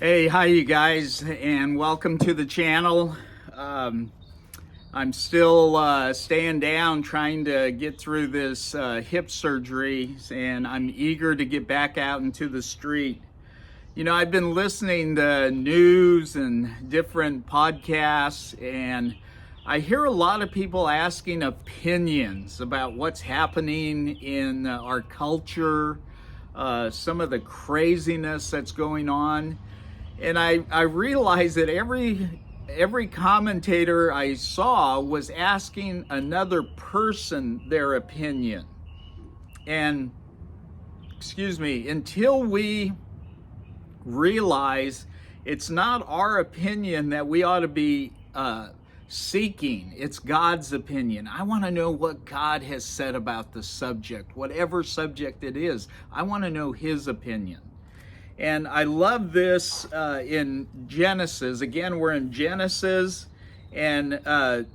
Hey, hi you guys, and welcome to the channel. I'm still staying down trying to get through this hip surgery, and I'm eager to get back out into the street. You know, I've been listening to news and different podcasts, and I hear a lot of people asking opinions about what's happening in our culture, some of the craziness that's going on. And I realized that every commentator I saw was asking another person their opinion. And excuse me, until we realize it's not our opinion that we ought to be seeking, it's God's opinion. I want to know what God has said about the subject, whatever subject it is. I want to know His opinion. And I love this in Genesis. Again, we're in Genesis, and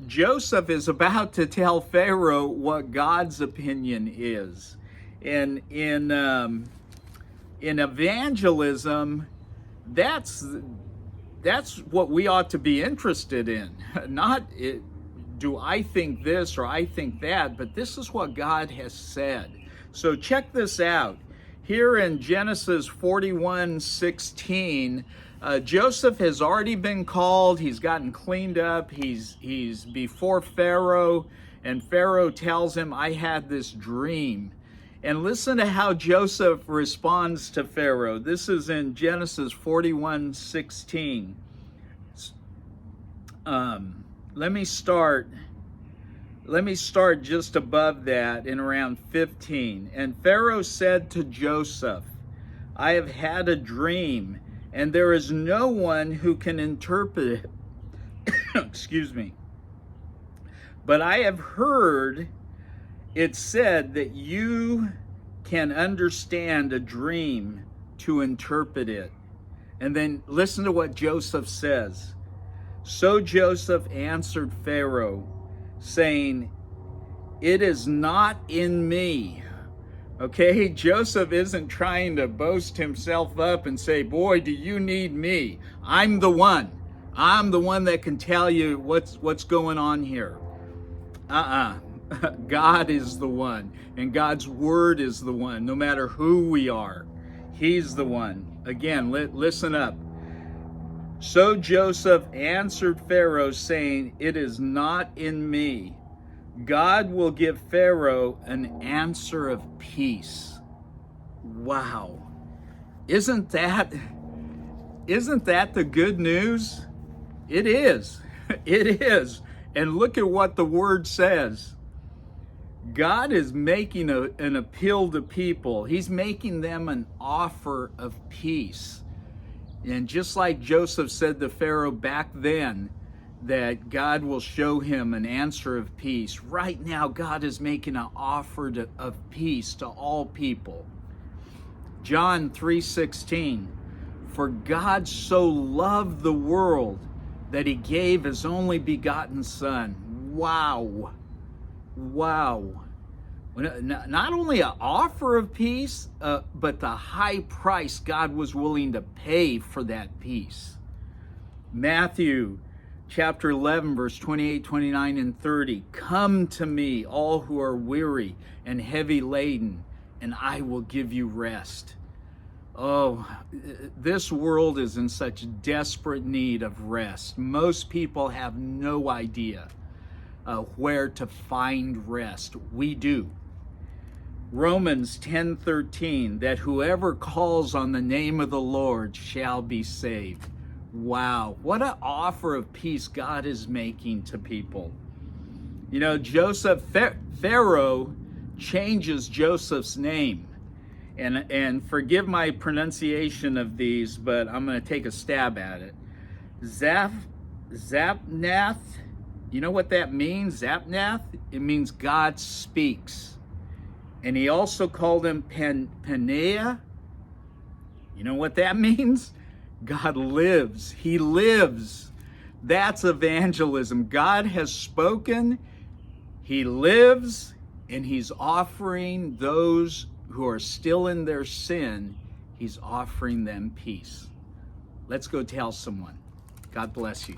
Joseph is about to tell Pharaoh what God's opinion is. And in evangelism, that's what we ought to be interested in. Not do I think this or I think that, but this is what God has said. So check this out. Here in Genesis 41:16, Joseph has already been called. He's gotten cleaned up. He's before Pharaoh, and Pharaoh tells him, I had this dream. And listen to how Joseph responds to Pharaoh. This is in Genesis 41:16. Let me start just above that in around 15. And Pharaoh said to Joseph, I have had a dream, and there is no one who can interpret it. Excuse me. But I have heard it said that you can understand a dream to interpret it. And then listen to what Joseph says. So Joseph answered Pharaoh, saying, it is not in me. Okay, Joseph isn't trying to boast himself up and say, boy, do you need me? I'm the one. I'm the one that can tell you what's going on here. God is the one, and God's word is the one, no matter who we are. He's the one. Again, listen up. So Joseph answered Pharaoh, saying, it is not in me. God will give Pharaoh an answer of peace. Wow. Isn't that the good news? It is. It is. And look at what the word says. God is making an appeal to people. He's making them an offer of peace. And just like Joseph said to Pharaoh back then, that God will show him an answer of peace. Right now, God is making an offer of peace to all people. John 3:16, for God so loved the world that He gave His only begotten Son. Wow. Wow. Not only an offer of peace, but the high price God was willing to pay for that peace. Matthew chapter 11, verse 28, 29, and 30. Come to me, all who are weary and heavy laden, and I will give you rest. Oh, this world is in such desperate need of rest. Most people have no idea where to find rest. We do. Romans 10:13, that whoever calls on the name of the Lord shall be saved. Wow, what an offer of peace God is making to people. You know, Pharaoh changes Joseph's name. And forgive my pronunciation of these, but I'm going to take a stab at it. Zapnath, you know what that means? Zapnath? It means God speaks. And he also called him Paneah. You know what that means? God lives. He lives. That's evangelism. God has spoken. He lives, and He's offering those who are still in their sin, He's offering them peace. Let's go tell someone. God bless you.